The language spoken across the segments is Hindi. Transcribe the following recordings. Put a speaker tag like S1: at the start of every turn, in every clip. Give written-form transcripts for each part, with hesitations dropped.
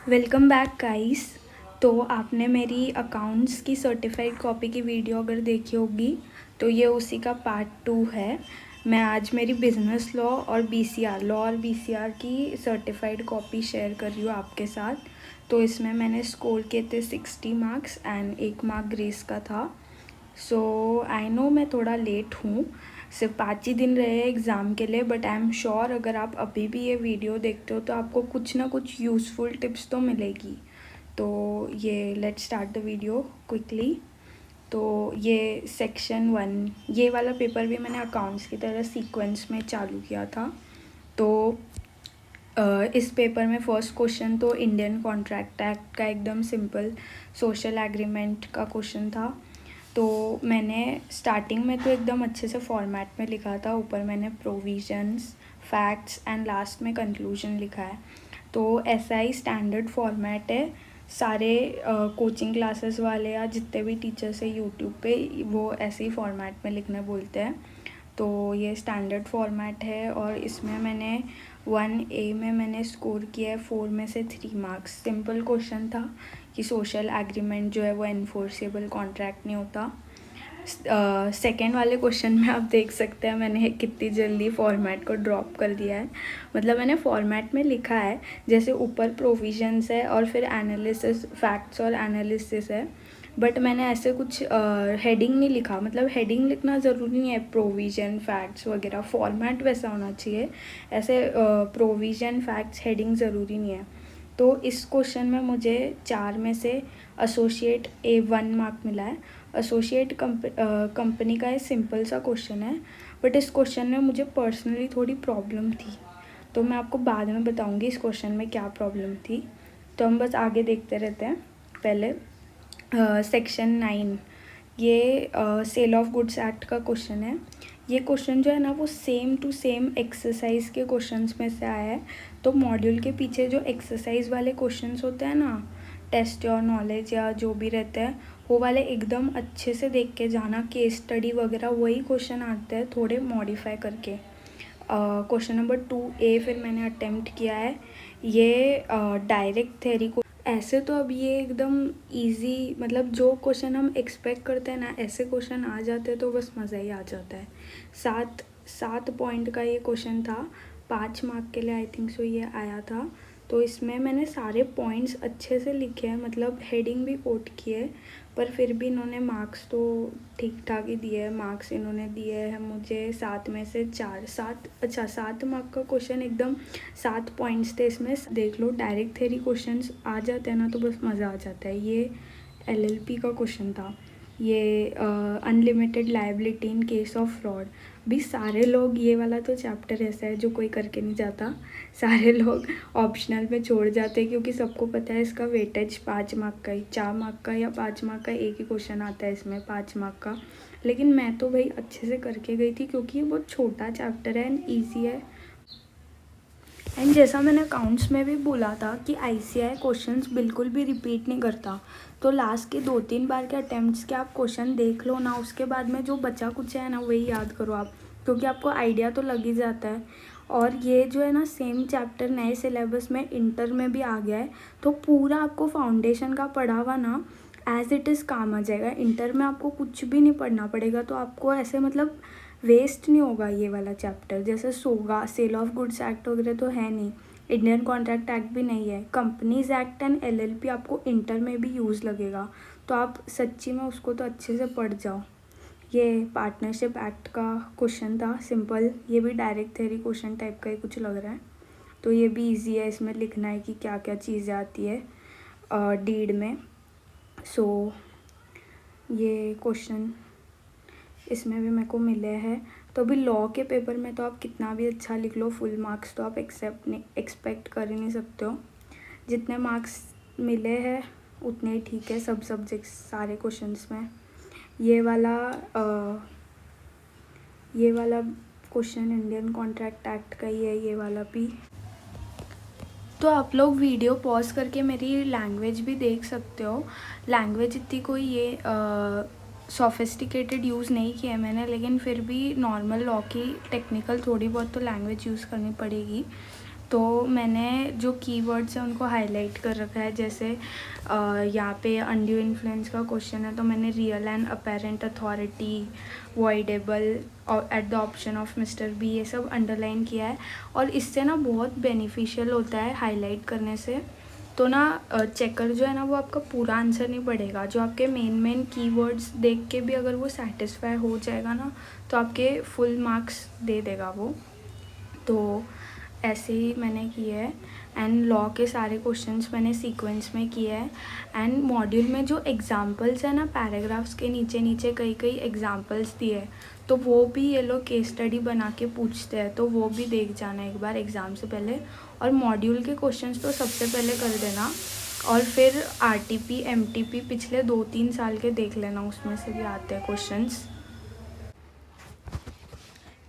S1: Welcome back guys. तो आपने मेरी अकाउंट्स की सर्टिफाइड कॉपी की वीडियो अगर देखी होगी तो ये उसी का पार्ट 2 है। मैं आज मेरी बिज़नेस लॉ और बीसीआर की सर्टिफाइड कॉपी शेयर कर रही हूँ आपके साथ। तो इसमें मैंने स्कोर किए थे 60 मार्क्स एंड 1 मार्क ग्रेस का था। सो आई नो मैं थोड़ा लेट हूँ, सिर्फ 5 ही दिन रहे हैं एग्ज़ाम के लिए, बट आई एम श्योर अगर आप अभी भी ये वीडियो देखते हो तो आपको कुछ ना कुछ यूज़फुल टिप्स तो मिलेगी। तो ये let's start the video quickly. तो ये सेक्शन 1 ये वाला पेपर भी मैंने अकाउंट्स की तरह सीक्वेंस में चालू किया था। तो इस पेपर में फर्स्ट क्वेश्चन तो इंडियन कॉन्ट्रैक्ट एक्ट का एकदम सिंपल सोशल एग्रीमेंट का क्वेश्चन था। तो मैंने स्टार्टिंग में तो एकदम अच्छे से फॉर्मेट में लिखा था, ऊपर मैंने प्रोविजंस, फैक्ट्स एंड लास्ट में कंक्लूजन लिखा है। तो ऐसा ही स्टैंडर्ड फॉर्मेट है, सारे कोचिंग क्लासेस वाले या जितने भी टीचर्स हैं यूट्यूब पे वो ऐसे ही फॉर्मेट में लिखना बोलते हैं। तो ये स्टैंडर्ड फॉर्मेट है और इसमें मैंने 1A में मैंने स्कोर किया है 4 में से 3 मार्क्स। सिंपल क्वेश्चन था कि सोशल एग्रीमेंट जो है वो एनफोर्सेबल कॉन्ट्रैक्ट नहीं होता। सेकेंड वाले क्वेश्चन में आप देख सकते हैं मैंने कितनी जल्दी फॉर्मेट को ड्रॉप कर दिया है। मतलब मैंने फॉर्मेट में लिखा है जैसे ऊपर प्रोविजंस है और फिर एनालिसिस, फैक्ट्स और एनालिसिस है, बट मैंने ऐसे कुछ हेडिंग नहीं लिखा। मतलब हेडिंग लिखना ज़रूरी नहीं है, प्रोविज़न फैक्ट्स वगैरह फॉर्मेट वैसा होना चाहिए। ऐसे प्रोविज़न फैक्ट्स हेडिंग ज़रूरी नहीं है। तो इस क्वेश्चन में मुझे 4 में से एसोसिएट A1 मार्क मिला है। एसोसिएट कंपनी का ये सिंपल सा क्वेश्चन है, बट इस क्वेश्चन में मुझे पर्सनली थोड़ी प्रॉब्लम थी। तो मैं आपको बाद में बताऊंगी इस क्वेश्चन में क्या प्रॉब्लम थी। तो हम बस आगे देखते रहते हैं। पहले सेक्शन 9 ये सेल ऑफ गुड्स एक्ट का क्वेश्चन है। ये क्वेश्चन जो है ना वो सेम टू सेम एक्सरसाइज के क्वेश्चंस में से आया है। तो मॉड्यूल के पीछे जो एक्सरसाइज वाले क्वेश्चंस होते हैं ना, टेस्ट योर नॉलेज या जो भी रहते हैं, वो वाले एकदम अच्छे से देख के जाना। केस स्टडी वगैरह वही क्वेश्चन आते हैं थोड़े मॉडिफाई करके। क्वेश्चन नंबर 2A फिर मैंने अटेम्प्ट किया है। ये डायरेक्ट थ्योरी को ऐसे तो अब ये एकदम इजी, मतलब जो क्वेश्चन हम एक्सपेक्ट करते हैं ना ऐसे क्वेश्चन आ जाते हैं तो बस मज़ा ही आ जाता है। 7 पॉइंट का ये क्वेश्चन था, 5 मार्क के लिए आई थिंक सो ये आया था। तो इसमें मैंने सारे पॉइंट्स अच्छे से लिखे हैं, मतलब हेडिंग भी कोट की है, पर फिर भी इन्होंने मार्क्स तो ठीक ठाक ही दिए हैं। मार्क्स इन्होंने दिए हैं मुझे 7 में से 4। 7 मार्क का क्वेश्चन एकदम 7 पॉइंट्स थे इसमें। देख लो डायरेक्ट थ्योरी क्वेश्चंस आ जाते हैं ना तो बस मज़ा आ जाता है। ये LLP का क्वेश्चन था, ये unlimited liability in case of fraud. भी सारे लोग, ये वाला तो चैप्टर ऐसा है जो कोई करके नहीं जाता, सारे लोग ऑप्शनल में छोड़ जाते हैं क्योंकि सबको पता है इसका वेटेज 5 मार्क का ही, 4 मार्क का या 5 मार्क का एक ही क्वेश्चन आता है इसमें 5 मार्क का। लेकिन मैं तो भाई अच्छे से करके गई थी क्योंकि ये बहुत छोटा चैप्टर है एंड ईजी है। एंड जैसा मैंने अकाउंट्स में भी बोला था कि ICAI क्वेश्चंस बिल्कुल भी रिपीट नहीं करता। तो लास्ट के 2-3 बार के अटैम्प्ट्स के आप क्वेश्चन देख लो ना, उसके बाद में जो बचा कुछ है ना वही याद करो आप, क्योंकि आपको आइडिया तो लग ही जाता है। और ये जो है ना सेम चैप्टर नए सिलेबस में इंटर में भी आ गया है, तो पूरा आपको फाउंडेशन का पढ़ा हुआ ना एज इट इज़ काम आ जाएगा। इंटर में आपको कुछ भी नहीं पढ़ना पड़ेगा, तो आपको ऐसे मतलब वेस्ट नहीं होगा ये वाला चैप्टर। जैसे सोगा, सेल ऑफ गुड्स एक्ट वगैरह तो है नहीं, इंडियन कॉन्ट्रैक्ट एक्ट भी नहीं है, कंपनीज एक्ट एंड LLP आपको इंटर में भी यूज़ लगेगा। तो आप सच्ची में उसको तो अच्छे से पढ़ जाओ। ये पार्टनरशिप एक्ट का क्वेश्चन था सिंपल, ये भी डायरेक्ट थ्योरी क्वेश्चन टाइप का ही कुछ लग रहा है। तो ये भी इजी है, इसमें लिखना है कि क्या क्या चीज़ें आती है डीड में। सो ये क्वेश्चन इसमें भी मेरे को मिले हैं। तो अभी लॉ के पेपर में तो आप कितना भी अच्छा लिख लो, फुल मार्क्स तो आप एक्सपेक्ट कर ही नहीं सकते हो। जितने मार्क्स मिले हैं उतने ही ठीक है सब सब्जेक्ट्स सारे क्वेश्चंस में। ये वाला क्वेश्चन इंडियन कॉन्ट्रैक्ट एक्ट का ही है, ये वाला भी। तो आप लोग वीडियो पॉज करके मेरी लैंग्वेज भी देख सकते हो। लैंग्वेज इतनी कोई ये सोफिस्टिकेटेड यूज़ नहीं किया है मैंने, लेकिन फिर भी नॉर्मल लॉ की टेक्निकल थोड़ी बहुत तो लैंग्वेज यूज़ करनी पड़ेगी। तो मैंने जो कीवर्ड्स हैं उनको हाईलाइट कर रखा है। जैसे यहाँ पे अनड्यू इन्फ्लुएंस का क्वेश्चन है, तो मैंने real and apparent authority, voidable at the option of mister B, ये सब अंडरलाइन किया है। और इससे ना बहुत बेनिफिशियल होता है हाईलाइट करने से। तो ना चेकर जो है ना वो आपका पूरा आंसर नहीं पढ़ेगा, जो आपके मेन कीवर्ड्स देख के भी अगर वो सेटिस्फाई हो जाएगा ना तो आपके फुल मार्क्स दे देगा वो। तो ऐसे ही मैंने किए है। एंड लॉ के सारे क्वेश्चंस मैंने सीक्वेंस में किए हैं। एंड मॉड्यूल में जो एग्जांपल्स है ना, पैराग्राफ्स के नीचे नीचे कई एग्जांपल्स दिए हैं, तो वो भी ये लोग केस स्टडी बना के पूछते हैं, तो वो भी देख जाना एक बार एग्ज़ाम से पहले। और मॉड्यूल के क्वेश्चंस तो सबसे पहले कर देना, और फिर आरटीपी एमटीपी पिछले 2-3 साल के देख लेना, उसमें से भी आते हैं क्वेश्चंस।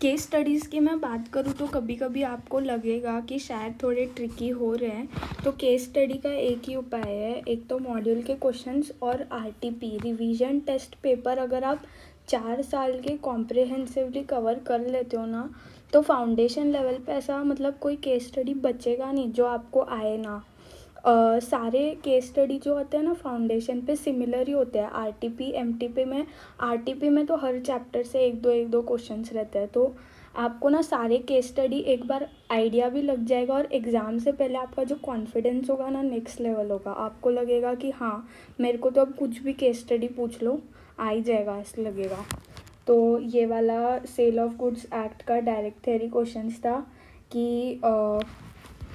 S1: केस स्टडीज़ की मैं बात करूँ तो कभी कभी आपको लगेगा कि शायद थोड़े ट्रिकी हो रहे हैं, तो केस स्टडी का एक ही उपाय है। एक तो मॉड्यूल के क्वेश्चंस और आरटीपी रिवीजन टेस्ट पेपर अगर आप 4 साल के कॉम्प्रिहेंसिवली कवर कर लेते हो ना, तो फाउंडेशन लेवल पे ऐसा मतलब कोई केस स्टडी बचेगा नहीं जो आपको आए ना। सारे केस स्टडी जो होते हैं ना फाउंडेशन पे सिमिलर ही होते हैं। आरटीपी एमटीपी में, आरटीपी में तो हर चैप्टर से एक दो क्वेश्चंस रहते हैं, तो आपको ना सारे केस स्टडी एक बार आइडिया भी लग जाएगा, और एग्ज़ाम से पहले आपका जो कॉन्फिडेंस होगा ना नेक्स्ट लेवल होगा। आपको लगेगा कि हाँ, मेरे को तो अब कुछ भी केस स्टडी पूछ लो आ ही जाएगा, ऐसा लगेगा। तो ये वाला सेल ऑफ गुड्स एक्ट का डायरेक्ट थ्योरी क्वेश्चंस था कि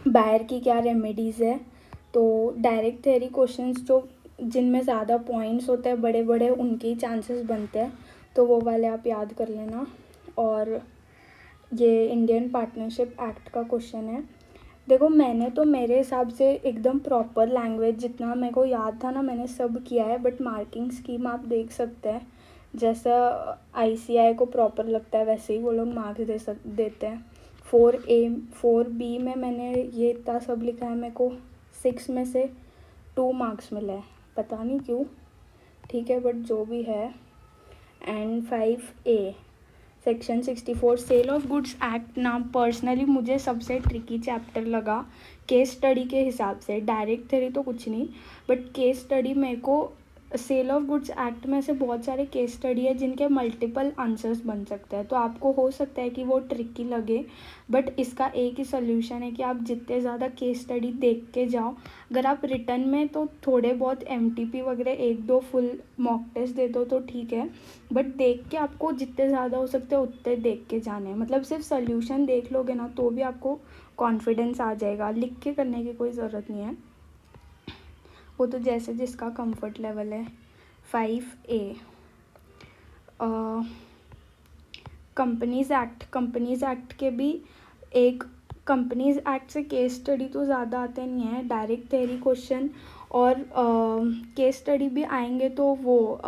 S1: बायर की क्या रेमेडीज़ है। तो डायरेक्ट थ्योरी क्वेश्चंस जो जिनमें ज़्यादा पॉइंट्स होते हैं बड़े बड़े, उनके ही चांसेस बनते हैं, तो वो वाले आप याद कर लेना। और ये इंडियन पार्टनरशिप एक्ट का क्वेश्चन है। देखो मैंने तो मेरे हिसाब से एकदम प्रॉपर लैंग्वेज जितना मेरे को याद था ना मैंने सब किया है, बट मार्किंग स्कीम आप देख सकते हैं, जैसा आईसीआई को प्रॉपर लगता है वैसे ही वो लोग मार्क्स देते हैं। 4A 4B में मैंने ये इतना सब लिखा है, मेरे को 6 में से 2 मार्क्स मिले हैं, पता नहीं क्यों, ठीक है, बट जो भी है। And 5A section 64 sale of goods act नाम पर्सनली मुझे सबसे ट्रिकी चैप्टर लगा केस स्टडी के हिसाब से। डायरेक्ट थ्योरी तो कुछ नहीं, बट केस स्टडी मेरे को सेल ऑफ गुड्स एक्ट में से बहुत सारे केस स्टडी है जिनके मल्टीपल आंसर्स बन सकते हैं, तो आपको हो सकता है कि वो ट्रिकी लगे, बट इसका एक ही सोल्यूशन है कि आप जितने ज़्यादा केस स्टडी देख के जाओ। अगर आप रिटर्न में तो थोड़े बहुत एमटीपी वगैरह 1-2 फुल मॉक टेस्ट दे दो तो ठीक है, बट देख के आपको जितने ज़्यादा हो सकते हैं उतने देख के जाने हैं। मतलब सिर्फ सोल्यूशन देख लोगे ना तो भी आपको कॉन्फिडेंस आ जाएगा, लिख के करने की कोई ज़रूरत नहीं है, वो तो जैसे जिसका कंफर्ट लेवल है। 5A कंपनीज़ एक्ट के भी एक कंपनीज़ एक्ट से केस स्टडी तो ज़्यादा आते नहीं है, डायरेक्ट थ्योरी क्वेश्चन और केस स्टडी भी आएंगे तो वो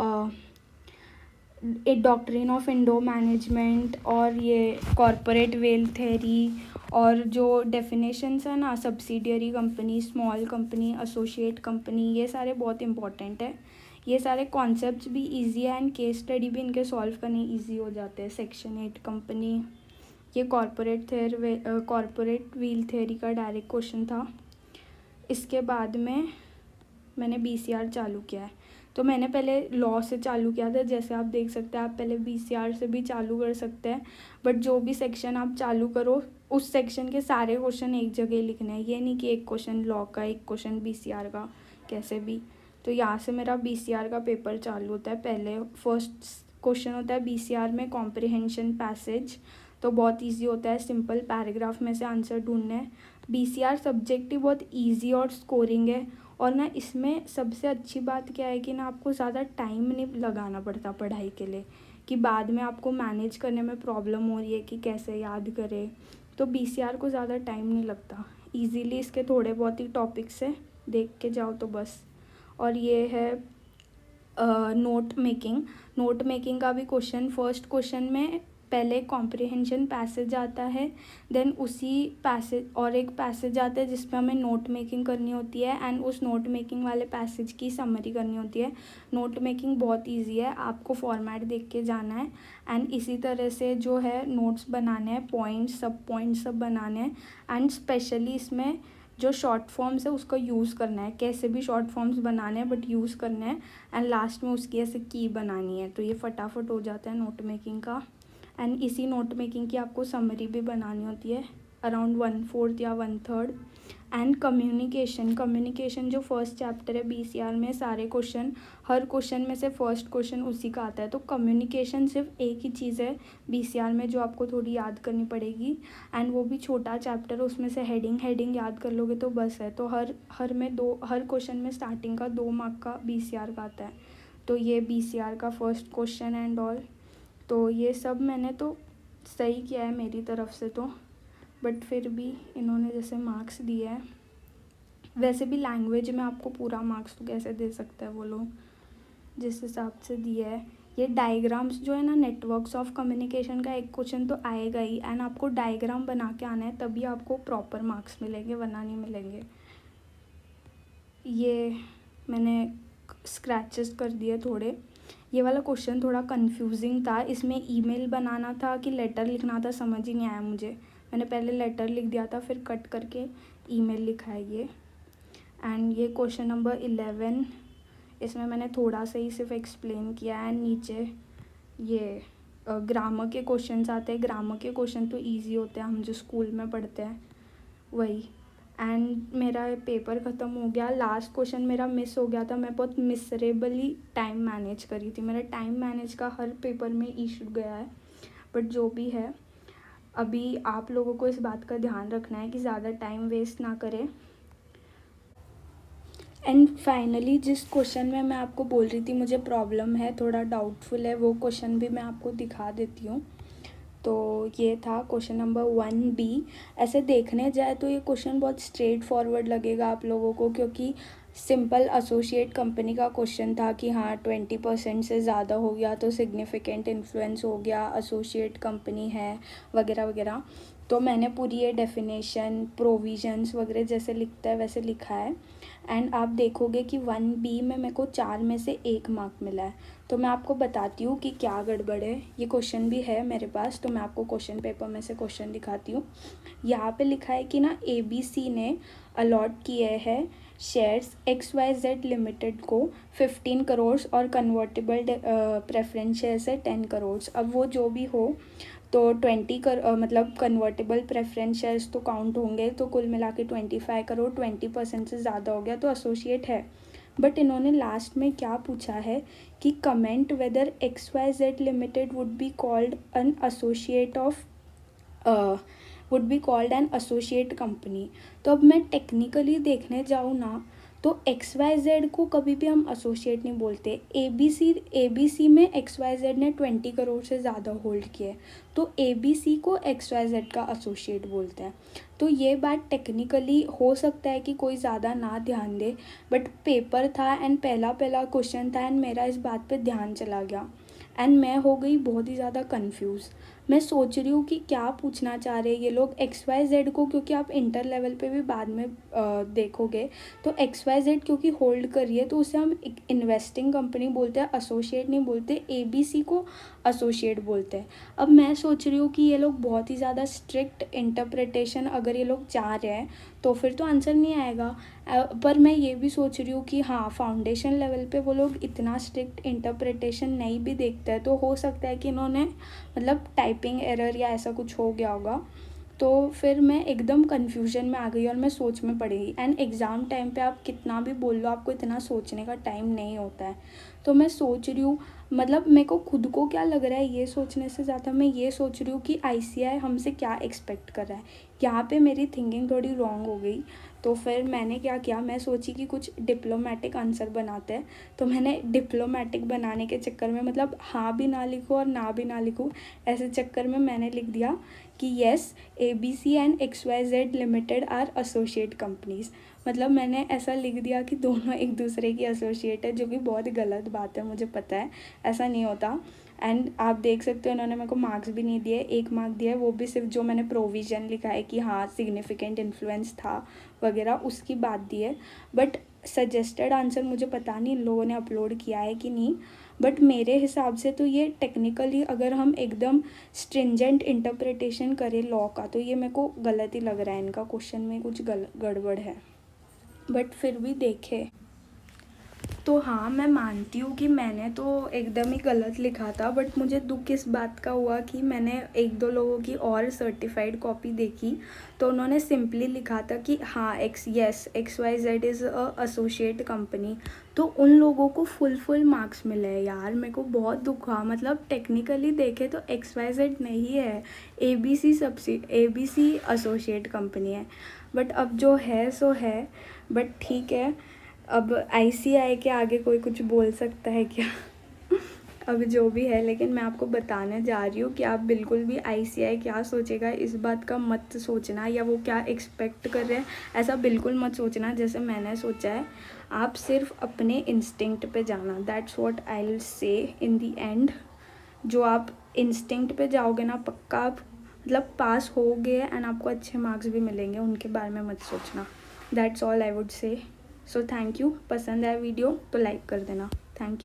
S1: एक डॉक्ट्रिन ऑफ इंडो मैनेजमेंट और ये कॉरपोरेट वेल्थ थ्योरी, और जो डेफिनेशंस है ना subsidiary company, small company, associate company, ये सारे बहुत इंपॉर्टेंट है। ये सारे कॉन्सेप्ट्स भी इजी है एंड केस स्टडी भी इनके सॉल्व करने इजी हो जाते हैं। सेक्शन 8 कंपनी, ये कॉरपोरेट व्हील थ्योरी का डायरेक्ट क्वेश्चन था। इसके बाद में मैंने बीसीआर चालू किया है, तो मैंने पहले लॉ से चालू किया था, जैसे आप देख सकते हैं आप पहले बीसीआर से भी चालू कर सकते हैं, बट जो भी सेक्शन आप चालू करो उस सेक्शन के सारे क्वेश्चन एक जगह लिखने हैं, ये नहीं कि एक क्वेश्चन लॉ का एक क्वेश्चन बीसीआर का, कैसे भी। तो यहाँ से मेरा बीसीआर का पेपर चालू होता है। पहले फर्स्ट क्वेश्चन होता है बीसीआर में कॉम्प्रिहेंशन पैसेज, तो बहुत इजी होता है, सिंपल पैराग्राफ में से आंसर ढूंढने हैं। बीसीआर सब्जेक्ट ही बहुत इजी और स्कोरिंग है, और ना इसमें सबसे अच्छी बात क्या है कि ना आपको ज़्यादा टाइम नहीं लगाना पड़ता पढ़ाई के लिए, कि बाद में आपको मैनेज करने में प्रॉब्लम हो रही है कि कैसे याद करें, तो बीसीआर को ज़्यादा टाइम नहीं लगता, इजीली इसके थोड़े बहुत ही टॉपिक्स है देख के जाओ तो बस। और ये है नोट मेकिंग का भी क्वेश्चन। फर्स्ट क्वेश्चन में पहले कॉम्प्रिहेंशन पैसेज आता है, देन उसी पैसेज और एक पैसेज आता है जिस पे हमें नोट मेकिंग करनी होती है एंड उस नोट मेकिंग वाले पैसेज की समरी करनी होती है। नोट मेकिंग बहुत इजी है, आपको फॉर्मेट देख के जाना है एंड इसी तरह से जो है नोट्स बनाने हैं, पॉइंट्स सब बनाने हैं एंड स्पेशली इसमें जो शॉर्ट फॉर्म्स है उसका यूज़ करना है, कैसे भी शॉर्ट फॉर्म्स बनाने हैं बट यूज़ करना है एंड लास्ट में उसकी ऐसे की बनानी है। तो ये फटाफट हो जाता है नोट मेकिंग का। एंड इसी नोट मेकिंग की आपको समरी भी बनानी होती है अराउंड 1/4 या 1/3। एंड कम्युनिकेशन जो फर्स्ट चैप्टर है BCR में, सारे क्वेश्चन, हर क्वेश्चन में से फर्स्ट क्वेश्चन उसी का आता है। तो कम्युनिकेशन सिर्फ एक ही चीज़ है BCR में जो आपको थोड़ी याद करनी पड़ेगी एंड वो भी छोटा चैप्टर है, उसमें से हेडिंग याद कर लोगे तो बस है। तो हर क्वेश्चन में स्टार्टिंग का 2 मार्क का BCR का आता है। तो ये BCR का फर्स्ट क्वेश्चन एंड ऑल। तो ये सब मैंने तो सही किया है मेरी तरफ से तो, बट फिर भी इन्होंने जैसे मार्क्स दिए हैं, वैसे भी लैंग्वेज में आपको पूरा मार्क्स तो कैसे दे सकते हैं वो लोग, जिस हिसाब से दिया है। ये डायग्राम्स जो है ना, नेटवर्क्स ऑफ कम्युनिकेशन का एक क्वेश्चन तो आएगा ही एंड आपको डायग्राम बना के आना है, तभी आपको प्रॉपर मार्क्स मिलेंगे वरना नहीं मिलेंगे। ये मैंने स्क्रैचेस कर दिए थोड़े। ये वाला क्वेश्चन थोड़ा कंफ्यूजिंग था, इसमें ईमेल बनाना था कि लेटर लिखना था, समझ ही नहीं आया मुझे। मैंने पहले लेटर लिख दिया था, फिर कट करके ईमेल लिखा है ये। एंड ये क्वेश्चन नंबर 11, इसमें मैंने थोड़ा सा ही सिर्फ एक्सप्लेन किया है। नीचे ये ग्रामर के क्वेश्चंस आते हैं, ग्रामर के क्वेश्चन तो इजी होते हैं, हम जो स्कूल में पढ़ते हैं वही। एंड मेरा पेपर ख़त्म हो गया, लास्ट क्वेश्चन मेरा मिस हो गया था, मैं बहुत मिसरेबली टाइम मैनेज करी थी, मेरा टाइम मैनेज का हर पेपर में इशू गया है, बट जो भी है अभी आप लोगों को इस बात का ध्यान रखना है कि ज़्यादा टाइम वेस्ट ना करें। एंड फाइनली जिस क्वेश्चन में मैं आपको बोल रही थी मुझे प्रॉब्लम है, थोड़ा डाउटफुल है, वो क्वेश्चन भी मैं आपको दिखा देती हूँ। तो ये था क्वेश्चन नंबर 1B। ऐसे देखने जाए तो ये क्वेश्चन बहुत स्ट्रेट फॉरवर्ड लगेगा आप लोगों को, क्योंकि सिंपल एसोसिएट कंपनी का क्वेश्चन था कि हाँ 20% से ज़्यादा हो गया तो सिग्निफिकेंट इन्फ्लुएंस हो गया, एसोसिएट कंपनी है वगैरह वगैरह। तो मैंने पूरी ये डेफिनेशन, प्रोविजंस वगैरह जैसे लिखता है वैसे लिखा है। एंड आप देखोगे कि 1B में मेरे को 4 में से 1 मार्क मिला है। तो मैं आपको बताती हूँ कि क्या गड़बड़ है। ये क्वेश्चन भी है मेरे पास, तो मैं आपको क्वेश्चन पेपर में से क्वेश्चन दिखाती हूँ। यहाँ पे लिखा है कि ना ABC ने अलॉट किए हैं शेयर्स XYZ लिमिटेड को 15 करोड़ और कन्वर्टेबल प्रेफरेंस शेयर्स है 10 करोड़। अब वो जो भी हो तो मतलब कन्वर्टेबल प्रेफरेंस शेयर्स तो काउंट होंगे, तो कुल मिला के 25 करोड़, 20% से ज़्यादा हो गया तो एसोसिएट है। बट इन्होंने लास्ट में क्या पूछा है कि comment weather XYZ limited would be called an associate of associate company. तो अब मैं टेक्निकली देखने जाऊँ ना तो XYZ को कभी भी हम एसोसिएट नहीं बोलते। ABC में XYZ ने 20 करोड़ से ज़्यादा होल्ड किए, तो ABC को XYZ का एसोसिएट बोलते हैं। तो ये बात टेक्निकली हो सकता है कि कोई ज़्यादा ना ध्यान दे, बट पेपर था एंड पहला क्वेश्चन था एंड मेरा इस बात पे ध्यान चला गया एंड मैं हो गई बहुत ही ज़्यादा कंफ्यूज। मैं सोच रही हूँ कि क्या पूछना चाह रहे हैं ये लोग XYZ को, क्योंकि आप इंटर लेवल पे भी बाद में देखोगे तो XYZ क्योंकि होल्ड करिए तो उसे हम इन्वेस्टिंग कंपनी बोलते हैं, एसोसिएट नहीं बोलते। ABC को एसोसिएट बोलते हैं। अब मैं सोच रही हूँ कि ये लोग बहुत ही ज़्यादा स्ट्रिक्ट इंटरप्रिटेशन अगर ये लोग चाह रहे हैं तो फिर तो आंसर नहीं आएगा। पर मैं ये भी सोच रही हूँ कि हाँ फाउंडेशन लेवल पे वो लोग इतना स्ट्रिक्ट इंटरप्रिटेशन नहीं भी देखते हैं, तो हो सकता है कि इन्होंने मतलब टाइपिंग एरर या ऐसा कुछ हो गया होगा। तो फिर मैं एकदम कन्फ्यूजन में आ गई और मैं सोच में पड़ गई। एंड एग्ज़ाम टाइम पे आप कितना भी बोल लो आपको इतना सोचने का टाइम नहीं होता है। तो मैं सोच रही हूँ, मतलब मेरे को खुद को क्या लग रहा है ये सोचने से ज़्यादा मैं ये सोच रही हूँ कि ICAI हमसे क्या एक्सपेक्ट कर रहा है। यहाँ पे मेरी थिंकिंग थोड़ी रॉन्ग हो गई। तो फिर मैंने क्या किया, मैं सोची कि कुछ डिप्लोमेटिक आंसर बनाते हैं। तो मैंने डिप्लोमेटिक बनाने के चक्कर में, मतलब हाँ भी ना लिखूँ और ना भी ना लिखूँ, ऐसे चक्कर में मैंने लिख दिया कि yes ABC and XYZ limited are associate companies. मतलब मैंने ऐसा लिख दिया कि दोनों एक दूसरे की एसोसिएट है, जो कि बहुत गलत बात है, मुझे पता है ऐसा नहीं होता। एंड आप देख सकते हो इन्होंने मेरे को मार्क्स भी नहीं दिए, 1 मार्क दिया है, वो भी सिर्फ जो मैंने प्रोविज़न लिखा है कि हाँ सिग्निफिकेंट इन्फ्लुएंस था वगैरह उसकी बात दी है। बट सजेस्टेड आंसर मुझे पता नहीं इन लोगों ने अपलोड किया है कि नहीं, बट मेरे हिसाब से तो ये टेक्निकली अगर हम एकदम स्ट्रिंजेंट इंटरप्रिटेशन करें लॉ का तो ये मेरे को गलत ही लग रहा है, इनका क्वेश्चन में कुछ गड़बड़ है। बट फिर भी देखे तो हाँ, मैं मानती हूँ कि मैंने तो एकदम ही गलत लिखा था, बट मुझे दुख इस बात का हुआ कि मैंने 1-2 लोगों की और सर्टिफाइड कॉपी देखी तो उन्होंने सिंपली लिखा था कि हाँ XYZ is a associate company, तो उन लोगों को फुल मार्क्स मिले हैं यार। मेरे को बहुत दुख हुआ, मतलब टेक्निकली देखे तो XYZ नहीं है, ABC एसोसिएट कंपनी है। बट अब जो है सो है, बट ठीक है, अब ICI के आगे कोई कुछ बोल सकता है क्या? अब जो भी है, लेकिन मैं आपको बताने जा रही हूँ कि आप बिल्कुल भी ICI क्या सोचेगा इस बात का मत सोचना, या वो क्या एक्सपेक्ट कर रहे हैं ऐसा बिल्कुल मत सोचना जैसे मैंने सोचा है। आप सिर्फ अपने इंस्टिंक्ट पे जाना, that's what I will say in the and. जो आप इंस्टिंक्ट पे जाओगे ना, पक्का आप मतलब पास होगे एंड आपको अच्छे मार्क्स भी मिलेंगे, उनके बारे में मत सोचना। That's all I would say. So thank you. पसंद आया वीडियो तो लाइक कर देना। Thank you.